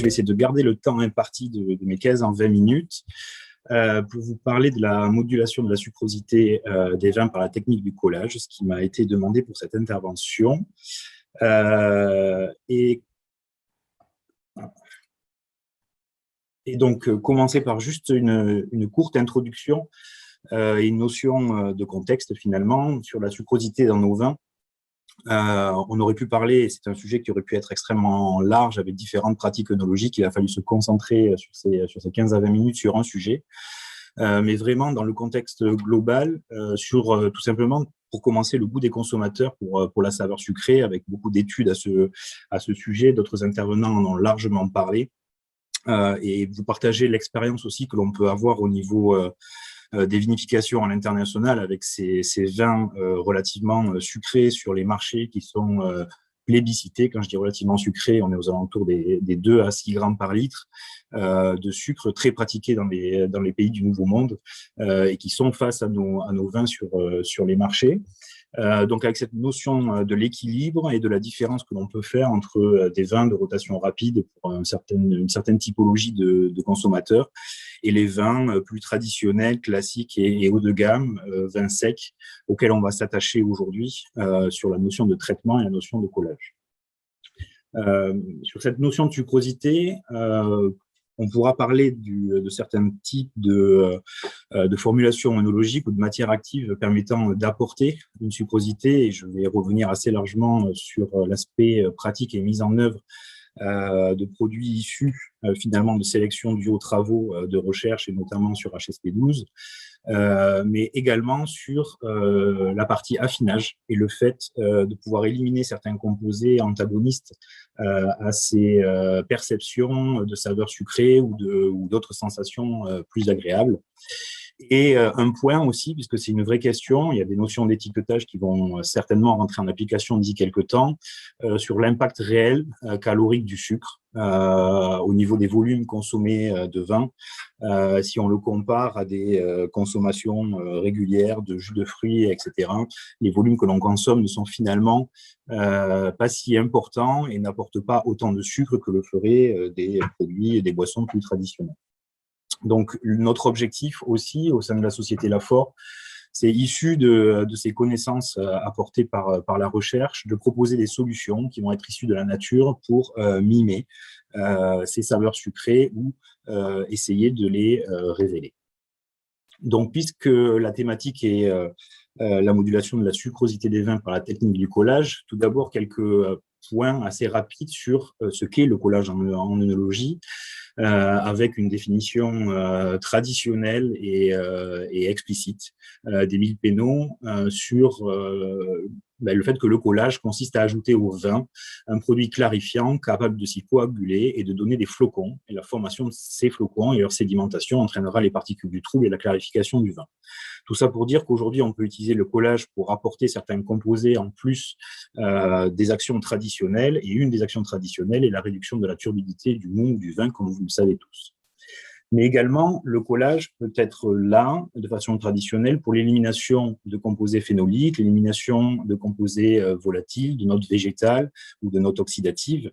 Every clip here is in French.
vais essayer de garder le temps imparti de mes 15 en 20 minutes pour vous parler de la modulation de la sucrosité des vins par la technique du collage, ce qui m'a été demandé pour cette intervention. Et donc, commencer par juste une courte introduction et une notion de contexte, finalement, sur la sucrosité dans nos vins. On aurait pu parler, et c'est un sujet qui aurait pu être extrêmement large avec différentes pratiques œnologiques. Il a fallu se concentrer sur ces 15 à 20 minutes sur un sujet. Mais vraiment, dans le contexte global, sur tout simplement, pour commencer, le goût des consommateurs pour la saveur sucrée, avec beaucoup d'études à ce sujet. D'autres intervenants en ont largement parlé. Et vous partagez l'expérience aussi que l'on peut avoir au niveau des vinifications à l'international avec ces vins relativement sucrés sur les marchés qui sont plébiscités. Quand je dis relativement sucrés, on est aux alentours des 2 à 6 grammes par litre de sucre très pratiqués dans les pays du Nouveau Monde et qui sont face à nos vins sur les marchés. Donc avec cette notion de l'équilibre et de la différence que l'on peut faire entre des vins de rotation rapide pour une certaine typologie de consommateurs et les vins plus traditionnels, classiques et haut de gamme, vins secs, auxquels on va s'attacher aujourd'hui sur la notion de traitement et la notion de collage. Sur cette notion de sucrosité, on pourra parler de certains types de formulations œnologiques ou de matières actives permettant d'apporter une sucrosité, et je vais revenir assez largement sur l'aspect pratique et mise en œuvre de produits issus finalement de sélection dus aux travaux de recherche et notamment sur HSP12, mais également sur la partie affinage et le fait de pouvoir éliminer certains composés antagonistes à ces perceptions de saveurs sucrées ou d'autres sensations plus agréables. Et un point aussi, puisque c'est une vraie question, il y a des notions d'étiquetage qui vont certainement rentrer en application d'ici quelques temps, sur l'impact réel calorique du sucre au niveau des volumes consommés de vin, si on le compare à des consommations régulières de jus de fruits, etc. Les volumes que l'on consomme ne sont finalement pas si importants et n'apportent pas autant de sucre que le feraient des produits et des boissons plus traditionnelles. Donc, notre objectif aussi, au sein de la société Lafort, c'est issu de ces connaissances apportées par la recherche, de proposer des solutions qui vont être issues de la nature pour mimer ces saveurs sucrées ou essayer de les révéler. Donc, puisque la thématique est la modulation de la sucrosité des vins par la technique du collage, tout d'abord quelques points assez rapides sur ce qu'est le collage en œnologie, avec une définition traditionnelle et explicite d'Émile Pénaud sur le fait que le collage consiste à ajouter au vin un produit clarifiant capable de s'y coaguler et de donner des flocons. Et la formation de ces flocons et leur sédimentation entraînera les particules du trouble et la clarification du vin. Tout ça pour dire qu'aujourd'hui, on peut utiliser le collage pour apporter certains composés en plus des actions traditionnelles. Et une des actions traditionnelles est la réduction de la turbidité du mou du vin, comme vous le savez tous. Mais également, le collage peut être là, de façon traditionnelle, pour l'élimination de composés phénoliques, l'élimination de composés volatiles, de notes végétales ou de notes oxydatives.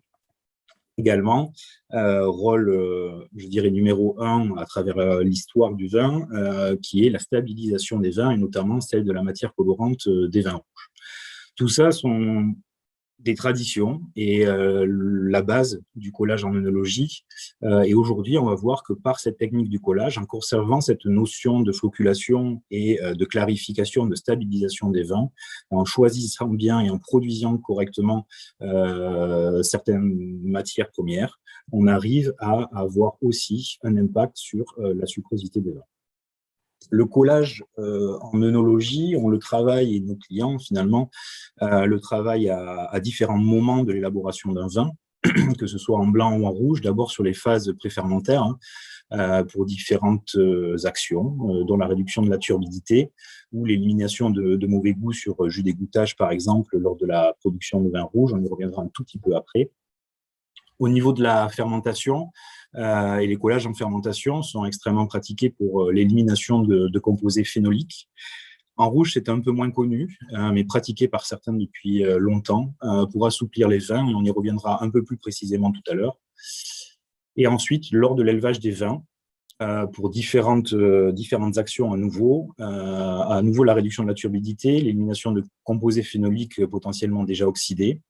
Également, rôle, je dirais, numéro 1 à travers l'histoire du vin, qui est la stabilisation des vins et notamment celle de la matière colorante des vins rouges. Tout ça sont des traditions et la base du collage en œnologie. Et aujourd'hui, on va voir que par cette technique du collage, en conservant cette notion de floculation et de clarification, de stabilisation des vins, en choisissant bien et en produisant correctement certaines matières premières, on arrive à avoir aussi un impact sur la sucrosité des vins. Le collage en œnologie, on le travaille, et nos clients finalement le travaillent à différents moments de l'élaboration d'un vin, que ce soit en blanc ou en rouge, d'abord sur les phases préfermentaires, pour différentes actions, dont la réduction de la turbidité ou l'élimination de mauvais goût sur jus d'égouttage, par exemple, lors de la production de vin rouge. On y reviendra un tout petit peu après. Au niveau de la fermentation, et les collages en fermentation sont extrêmement pratiqués pour l'élimination de composés phénoliques. En rouge, c'est un peu moins connu, mais pratiqué par certains depuis longtemps pour assouplir les vins, et on y reviendra un peu plus précisément tout à l'heure. Et ensuite, lors de l'élevage des vins, pour différentes actions à nouveau la réduction de la turbidité, l'élimination de composés phénoliques potentiellement déjà oxydés,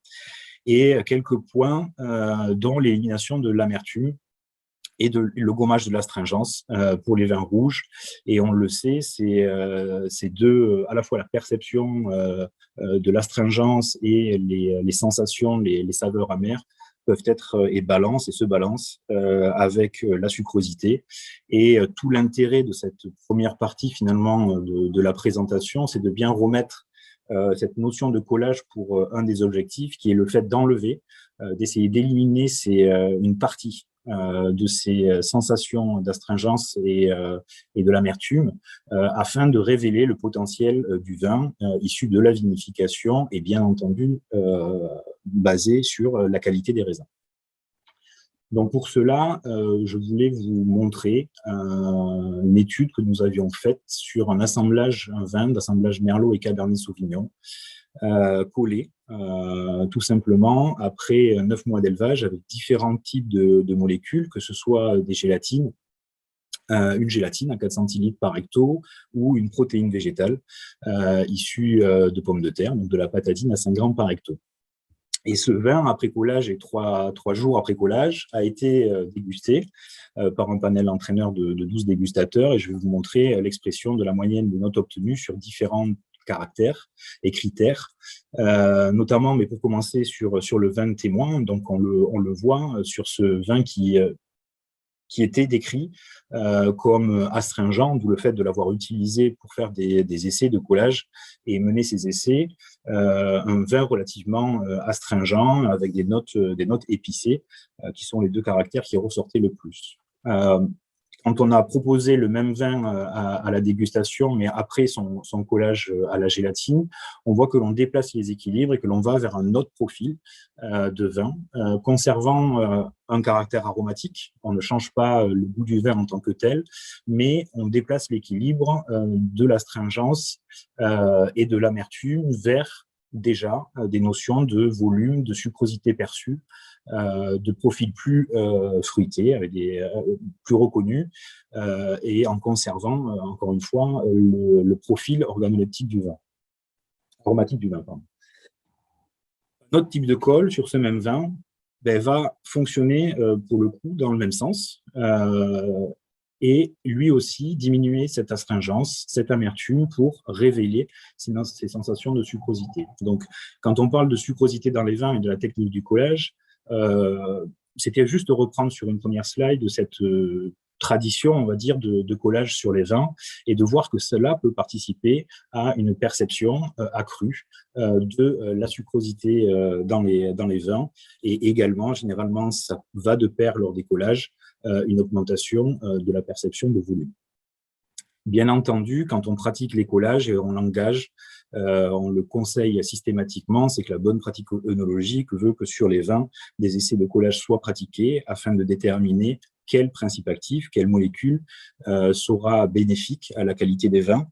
et quelques points dont l'élimination de l'amertume et le gommage de l'astringence pour les vins rouges. Et on le sait, c'est à la fois la perception de l'astringence et les sensations, les saveurs amères peuvent être et se balancent avec la sucrosité. Et tout l'intérêt de cette première partie finalement de la présentation, c'est de bien remettre cette notion de collage pour un des objectifs, qui est le fait d'enlever, d'essayer d'éliminer une partie de ces sensations d'astringence et de l'amertume, afin de révéler le potentiel du vin issu de la vinification et bien entendu basé sur la qualité des raisins. Donc pour cela, je voulais vous montrer une étude que nous avions faite sur un vin d'assemblage Merlot et Cabernet Sauvignon, collé, tout simplement, après 9 mois d'élevage avec différents types de molécules, que ce soit des gélatines, une gélatine à 4 centilitres par hecto ou une protéine végétale issue de pommes de terre, donc de la patadine à 5 grammes par hecto. Et ce vin, après collage et 3 jours après collage, a été dégusté par un panel entraîneur de 12 dégustateurs, et je vais vous montrer l'expression de la moyenne des notes obtenues sur différents caractères et critères, notamment, mais pour commencer, sur le vin témoin. Donc on le voit sur ce vin qui était décrit comme astringent, d'où le fait de l'avoir utilisé pour faire des essais de collage et mener ces essais. Un vin relativement astringent, avec des notes épicées, qui sont les 2 caractères qui ressortaient le plus. Quand on a proposé le même vin à la dégustation, mais après son collage à la gélatine, on voit que l'on déplace les équilibres et que l'on va vers un autre profil de vin, conservant un caractère aromatique. On ne change pas le goût du vin en tant que tel, mais on déplace l'équilibre de l'astringence et de l'amertume vers déjà des notions de volume, de sucrosité perçue, de profil plus fruité, avec plus reconnu, et en conservant, encore une fois, le profil organoleptique du vin, aromatique du vin. Pardon. Un autre type de colle sur ce même vin va fonctionner pour le coup dans le même sens, et lui aussi diminuer cette astringence, cette amertume, pour révéler ces sensations de sucrosité. Donc, quand on parle de sucrosité dans les vins et de la technique du collage, c'était juste de reprendre sur une première slide de cette tradition, on va dire, de collage sur les vins, et de voir que cela peut participer à une perception accrue de la sucrosité dans les vins, et également, généralement, ça va de pair lors des collages, une augmentation de la perception de volume. Bien entendu, quand on pratique les collages et on l'engage, on le conseille systématiquement, c'est que la bonne pratique œnologique veut que sur les vins, des essais de collage soient pratiqués afin de déterminer quel principe actif, quelle molécule sera bénéfique à la qualité des vins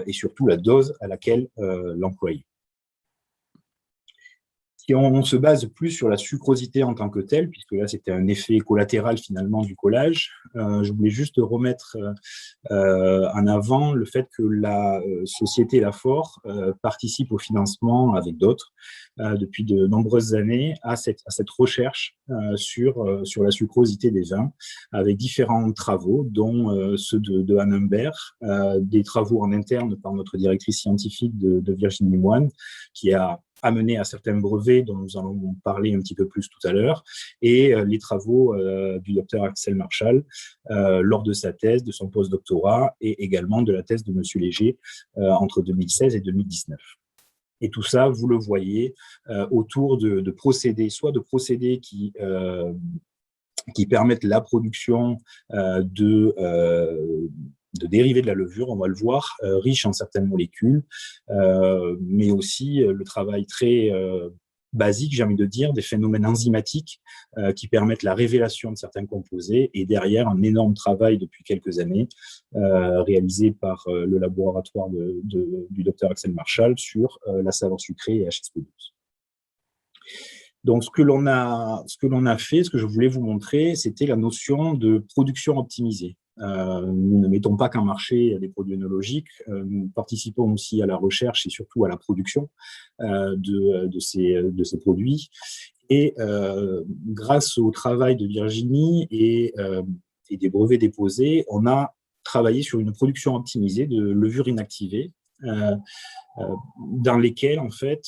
et surtout la dose à laquelle l'employer. Si on se base plus sur la sucrosité en tant que telle, puisque là c'était un effet collatéral finalement du collage, je voulais juste remettre en avant le fait que la société Lafort participe au financement avec d'autres depuis de nombreuses années à cette recherche sur la sucrosité des vins, avec différents travaux, dont ceux de Anne Humbert, des travaux en interne par notre directrice scientifique de Virginie Moine, qui a amené à certains brevets dont nous allons parler un petit peu plus tout à l'heure, et les travaux du docteur Axel Marshall lors de sa thèse, de son post-doctorat, et également de la thèse de M. Léger entre 2016 et 2019. Et tout ça, vous le voyez, autour de procédés, soit de procédés qui permettent la production de dérivés de la levure, on va le voir, riches en certaines molécules, mais aussi le travail très basique, j'ai envie de dire, des phénomènes enzymatiques qui permettent la révélation de certains composés, et derrière un énorme travail depuis quelques années réalisé par le laboratoire du docteur Axel Marshall sur la saveur sucrée et HSP12. Donc, ce que l'on a fait, ce que je voulais vous montrer, c'était la notion de production optimisée. Nous ne mettons pas qu'en marché des produits œnologiques, nous participons aussi à la recherche et surtout à la production de ces produits. Et grâce au travail de Virginie et des brevets déposés, on a travaillé sur une production optimisée de levures inactivées, dans lesquelles, en fait,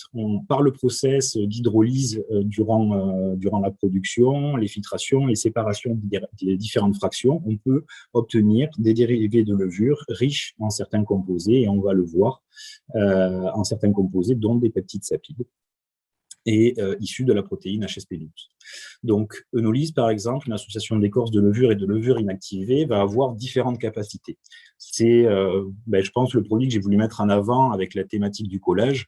par le process d'hydrolyse durant la production, les filtrations, les séparations des différentes fractions, on peut obtenir des dérivés de levure riches en certains composés, et on va le voir, en certains composés, dont des peptides sapides, et issus de la protéine HSP12. Donc, Œnolyse, par exemple, une association d'écorce de levure et de levure inactivée, va avoir différentes capacités. C'est, je pense, le produit que j'ai voulu mettre en avant avec la thématique du collage.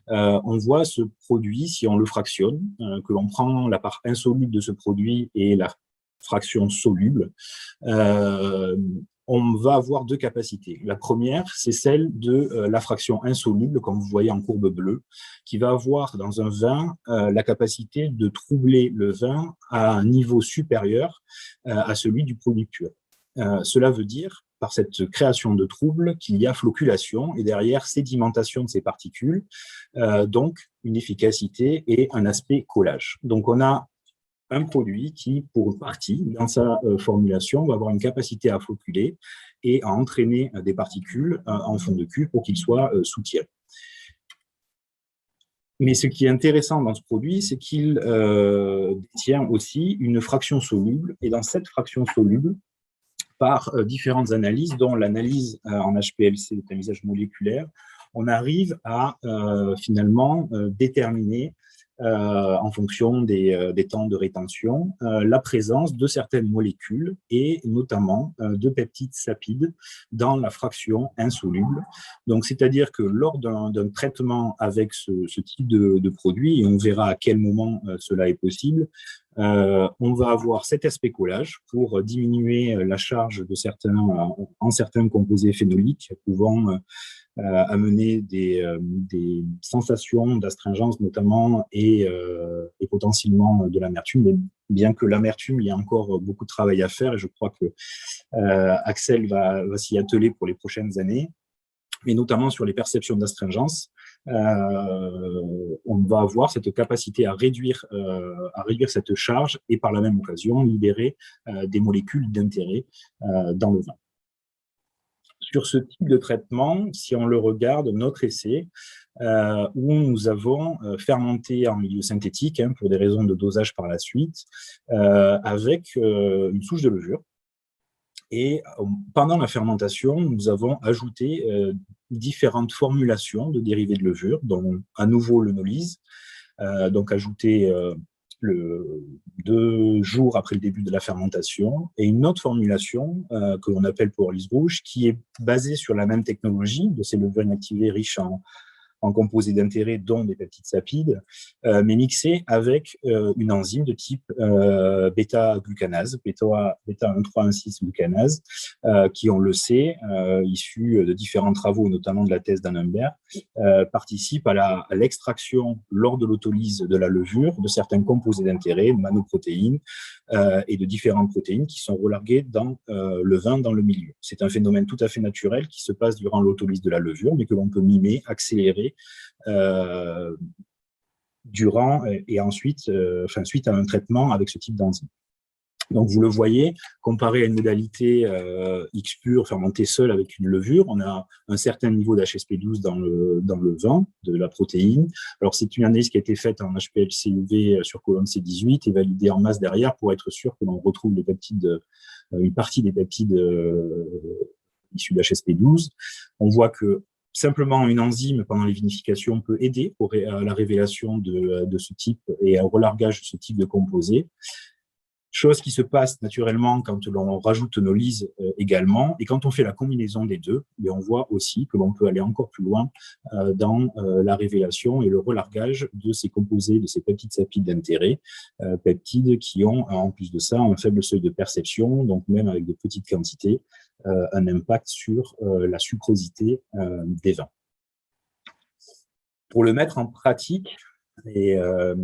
On voit ce produit, si on le fractionne, que l'on prend la part insoluble de ce produit et la fraction soluble, on va avoir deux capacités. La première, c'est celle de la fraction insoluble, comme vous voyez en courbe bleue, qui va avoir dans un vin la capacité de troubler le vin à un niveau supérieur à celui du produit pur. Cela veut dire, par cette création de trouble, qu'il y a flocculation et derrière sédimentation de ces particules, donc une efficacité et un aspect collage. Donc on a un produit qui, pour partie, dans sa formulation, va avoir une capacité à flocculer et à entraîner des particules en fond de cuve pour qu'il soit sous-tiré. Mais ce qui est intéressant dans ce produit, c'est qu'il détient aussi une fraction soluble, et dans cette fraction soluble, par différentes analyses, dont l'analyse en HPLC, le tamisage moléculaire, on arrive à finalement déterminer en fonction des temps de rétention, la présence de certaines molécules et notamment de peptides sapides dans la fraction insoluble. Donc, c'est-à-dire que lors d'un traitement avec ce type de produit, et on verra à quel moment cela est possible, on va avoir cet aspect collage pour diminuer la charge de certains composés phénoliques pouvant amener des sensations d'astringence notamment et potentiellement de l'amertume. Mais bien que l'amertume, il y a encore beaucoup de travail à faire et je crois que Axel va s'y atteler pour les prochaines années, mais notamment sur les perceptions d'astringence. On va avoir cette capacité à réduire cette charge et par la même occasion libérer des molécules d'intérêt dans le vin. Sur ce type de traitement, si on le regarde, notre essai, où nous avons fermenté en milieu synthétique, pour des raisons de dosage par la suite, avec une souche de levure. Et pendant la fermentation, nous avons ajouté différentes formulations de dérivés de levure, dont à nouveau l'œnolyse, donc ajouté 2 jours après le début de la fermentation, et une autre formulation que l'on appelle pyrolyse rouge, qui est basée sur la même technologie de ces levures inactivées riches en composés d'intérêt, dont des peptides sapides, mais mixées avec une enzyme de type bêta-glucanase, bêta-1,3,1,6-glucanase, qui, on le sait, issu de différents travaux, notamment de la thèse d'Annenberg, participe à l'extraction lors de l'autolyse de la levure de certains composés d'intérêt, manoprotéines, et de différentes protéines qui sont relarguées dans le vin, dans le milieu. C'est un phénomène tout à fait naturel qui se passe durant l'autolyse de la levure, mais que l'on peut mimer, accélérer durant et ensuite, suite à un traitement avec ce type d'enzyme. Donc, vous le voyez, comparé à une modalité X pur fermentée seule avec une levure, on a un certain niveau d'HSP12 dans le vin, de la protéine. Alors, c'est une analyse qui a été faite en HPLC-UV sur colonne C18 et validée en masse derrière pour être sûr que l'on retrouve les peptides, une partie des peptides issus d'HSP12. On voit que simplement une enzyme pendant les vinifications peut aider à la révélation de ce type et au relargage de ce type de composé. Chose qui se passe naturellement quand l'on rajoute œnolyse également. Et quand on fait la combinaison des deux, on voit aussi que l'on peut aller encore plus loin dans la révélation et le relargage de ces composés, de ces peptides sapides d'intérêt, peptides qui ont, en plus de ça, un faible seuil de perception, donc même avec de petites quantités, un impact sur la sucrosité des vins. Pour le mettre en pratique, et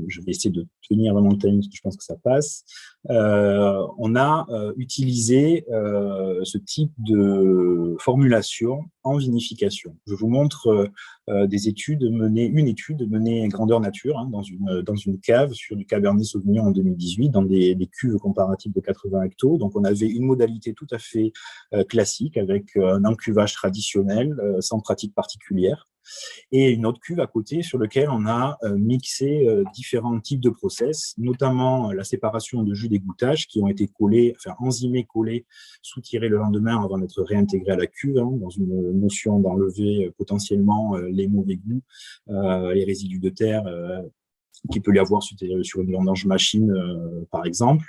je vais essayer de tenir vraiment le timing, je pense que ça passe. On a utilisé ce type de formulation en vinification. Je vous montre une étude menée grandeur nature dans une cave sur du Cabernet Sauvignon en 2018, dans des cuves comparatives de 80 hectos. Donc, on avait une modalité tout à fait classique avec un encuvage traditionnel, sans pratique particulière, et une autre cuve à côté sur laquelle on a mixé différents types de process, notamment la séparation de jus d'égouttage qui ont été collés, enfin enzymés, collés, soutirés le lendemain avant d'être réintégrés à la cuve, dans une notion d'enlever potentiellement les mauvais goûts, les résidus de terre qu'il peut y avoir sur une vendange machine, par exemple.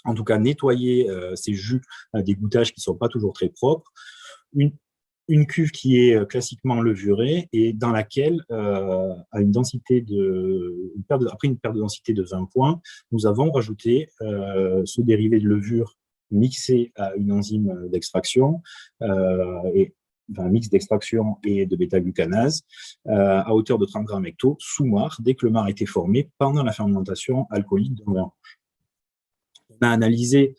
En tout cas, nettoyer ces jus d'égouttage qui ne sont pas toujours très propres. Une cuve qui est classiquement levurée et dans laquelle, après une perte de densité de 20 points, nous avons rajouté ce dérivé de levure mixé à une enzyme d'extraction, un mix d'extraction et de bêta-glucanase, à hauteur de 30 grammes hecto, sous marc, dès que le marc a été formé pendant la fermentation alcoolique d'un vin. On a analysé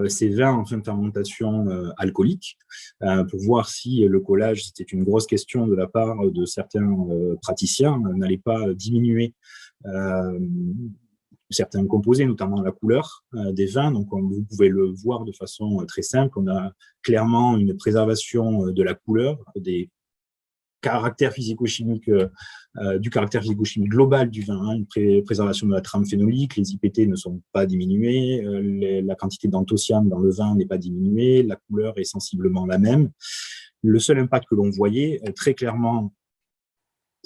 ces vins en fin de fermentation alcoolique pour voir si le collage, c'était une grosse question de la part de certains praticiens, n'allait pas diminuer certains composés, notamment la couleur des vins. Donc, vous pouvez le voir de façon très simple. On a clairement une préservation de la couleur, des caractère physico-chimique, du caractère physico-chimique global du vin, une préservation de la trame phénolique, les IPT ne sont pas diminués, la quantité d'anthocyanes dans le vin n'est pas diminuée, la couleur est sensiblement la même. Le seul impact que l'on voyait très clairement,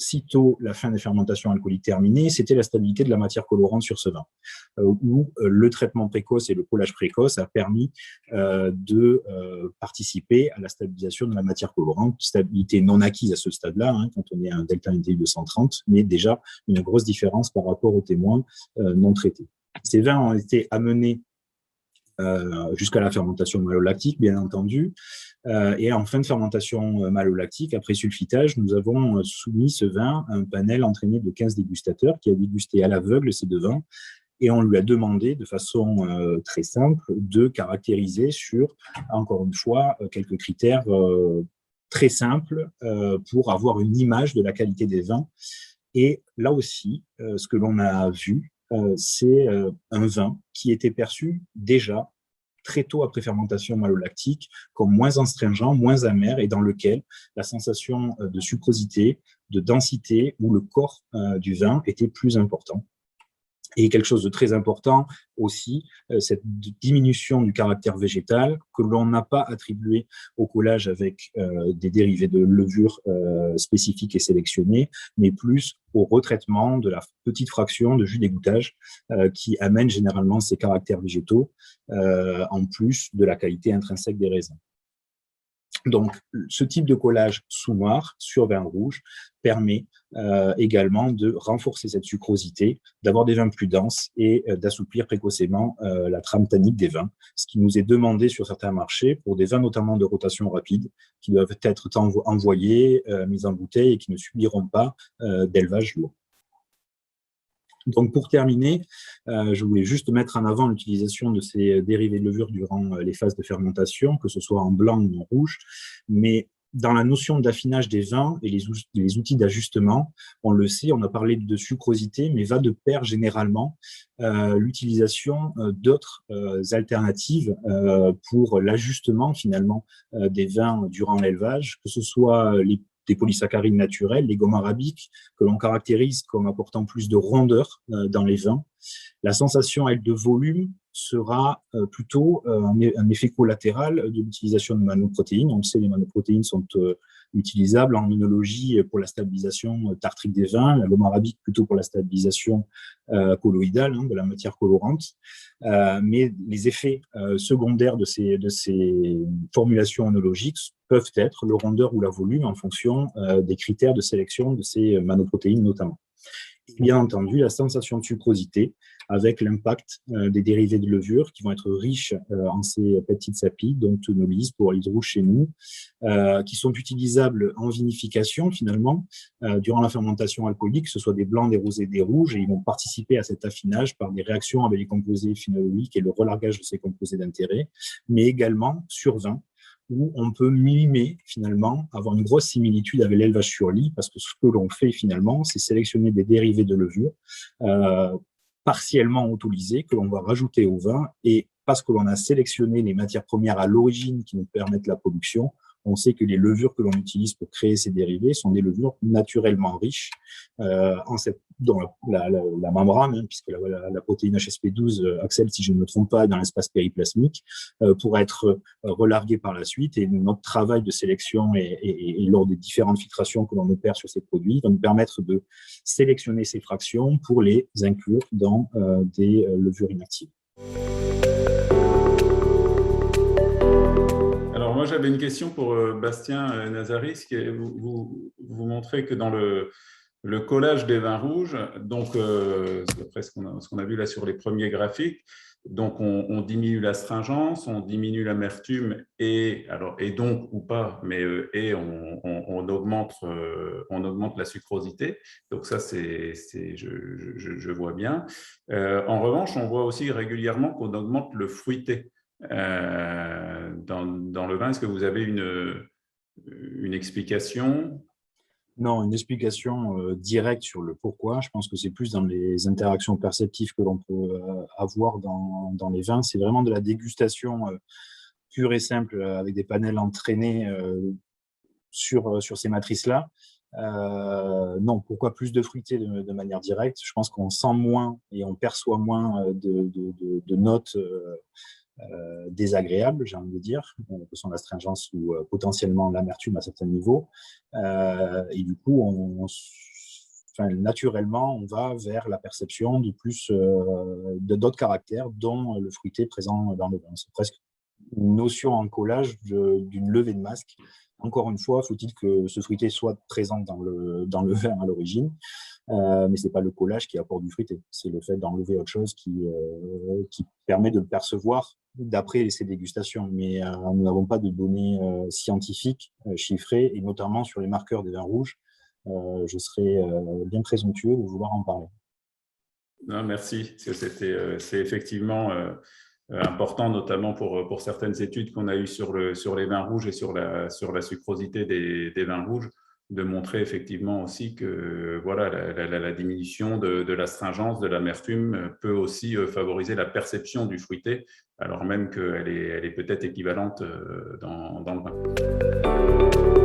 sitôt la fin des fermentations alcooliques terminées, c'était la stabilité de la matière colorante sur ce vin, où le traitement précoce et le collage précoce a permis de participer à la stabilisation de la matière colorante, stabilité non acquise à ce stade-là, quand on est à un delta NTU de 130, mais déjà une grosse différence par rapport aux témoins non traités. Ces vins ont été amenés jusqu'à la fermentation malolactique, bien entendu. Et en fin de fermentation malolactique, après sulfitage, nous avons soumis ce vin à un panel entraîné de 15 dégustateurs qui a dégusté à l'aveugle ces deux vins. Et on lui a demandé de façon très simple de caractériser sur, encore une fois, quelques critères très simples pour avoir une image de la qualité des vins. Et là aussi, ce que l'on a vu, c'est un vin qui était perçu déjà très tôt après fermentation malolactique comme moins astringent, moins amer et dans lequel la sensation de sucrosité, de densité ou le corps du vin était plus important. Et quelque chose de très important aussi, cette diminution du caractère végétal que l'on n'a pas attribué au collage avec des dérivés de levure spécifiques et sélectionnés, mais plus au retraitement de la petite fraction de jus d'égouttage qui amène généralement ces caractères végétaux en plus de la qualité intrinsèque des raisins. Donc, ce type de collage sous marc sur vin rouge permet également de renforcer cette sucrosité, d'avoir des vins plus denses et d'assouplir précocement la trame tannique des vins, ce qui nous est demandé sur certains marchés pour des vins notamment de rotation rapide qui doivent être envoyés, mis en bouteille et qui ne subiront pas d'élevage lourd. Donc, pour terminer, je voulais juste mettre en avant l'utilisation de ces dérivés de levure durant les phases de fermentation, que ce soit en blanc ou en rouge, mais dans la notion d'affinage des vins et les outils d'ajustement, on le sait, on a parlé de sucrosité, mais va de pair généralement l'utilisation d'autres alternatives pour l'ajustement finalement des vins durant l'élevage, que ce soit des polysaccharides naturels, les gommes arabiques, que l'on caractérise comme apportant plus de rondeur dans les vins. La sensation, elle, de volume sera plutôt un effet collatéral de l'utilisation de manoprotéines. On le sait, les manoprotéines sont utilisables en œnologie pour la stabilisation tartrique des vins, la gomme arabique plutôt pour la stabilisation colloïdale de la matière colorante. Mais les effets secondaires de ces formulations œnologiques peuvent être le rondeur ou la volume en fonction des critères de sélection de ces manoprotéines notamment. Et bien entendu, la sensation de sucrosité avec l'impact des dérivés de levure qui vont être riches en ces peptides sapides, donc tonolis, pyrrolite rouge chez nous, qui sont utilisables en vinification finalement durant la fermentation alcoolique, que ce soit des blancs, des rosés, des rouges, et ils vont participer à cet affinage par des réactions avec les composés phénoliques et le relargage de ces composés d'intérêt, mais également sur vin, où on peut mimer finalement, avoir une grosse similitude avec l'élevage sur lit, parce que ce que l'on fait finalement, c'est sélectionner des dérivés de levure partiellement autolysés que l'on va rajouter au vin, et parce que l'on a sélectionné les matières premières à l'origine qui nous permettent la production, on sait que les levures que l'on utilise pour créer ces dérivés sont des levures naturellement riches dans la membrane, hein, puisque la protéine HSP12, Axel, si je ne me trompe pas, dans l'espace périplasmique, pour être relarguée par la suite. Et notre travail de sélection et lors des différentes filtrations que l'on opère sur ces produits va nous permettre de sélectionner ces fractions pour les inclure dans des levures inactives. Alors moi, j'avais une question pour Bastien Nazaris. Vous montrez que dans le collage des vins rouges, donc d'après ce qu'on a vu là sur les premiers graphiques, donc on diminue l'astringence, on diminue l'amertume et donc ou pas, mais on augmente la sucrosité. Donc ça je vois bien. En revanche, on voit aussi régulièrement qu'on augmente le fruité dans le vin. Est-ce que vous avez une explication? Non, une explication directe sur le pourquoi. Je pense que c'est plus dans les interactions perceptives que l'on peut avoir dans les vins. C'est vraiment de la dégustation pure et simple avec des panels entraînés sur ces matrices-là. Non, pourquoi plus de fruité de manière directe? Je pense qu'on sent moins et on perçoit moins de notes désagréables, j'ai envie de dire, que sont l'astringence ou potentiellement l'amertume à certains niveaux. Et du coup, naturellement, on va vers la perception de plus d'autres caractères, dont le fruité présent dans le vin. C'est presque une notion en collage d'une levée de masque. Encore une fois, faut-il que ce fruité soit présent dans le vin à l'origine, mais ce n'est pas le collage qui apporte du fruité, c'est le fait d'enlever autre chose qui permet de le percevoir d'après ces dégustations. Mais nous n'avons pas de données scientifiques chiffrées, et notamment sur les marqueurs des vins rouges. Je serais bien présomptueux de vouloir en parler. Non, merci. C'est effectivement important, notamment pour certaines études qu'on a eues sur les vins rouges et sur la sucrosité des vins rouges, de montrer effectivement aussi que voilà, la diminution de l'astringence, de l'amertume peut aussi favoriser la perception du fruité, alors même qu'elle est peut-être équivalente dans le vin.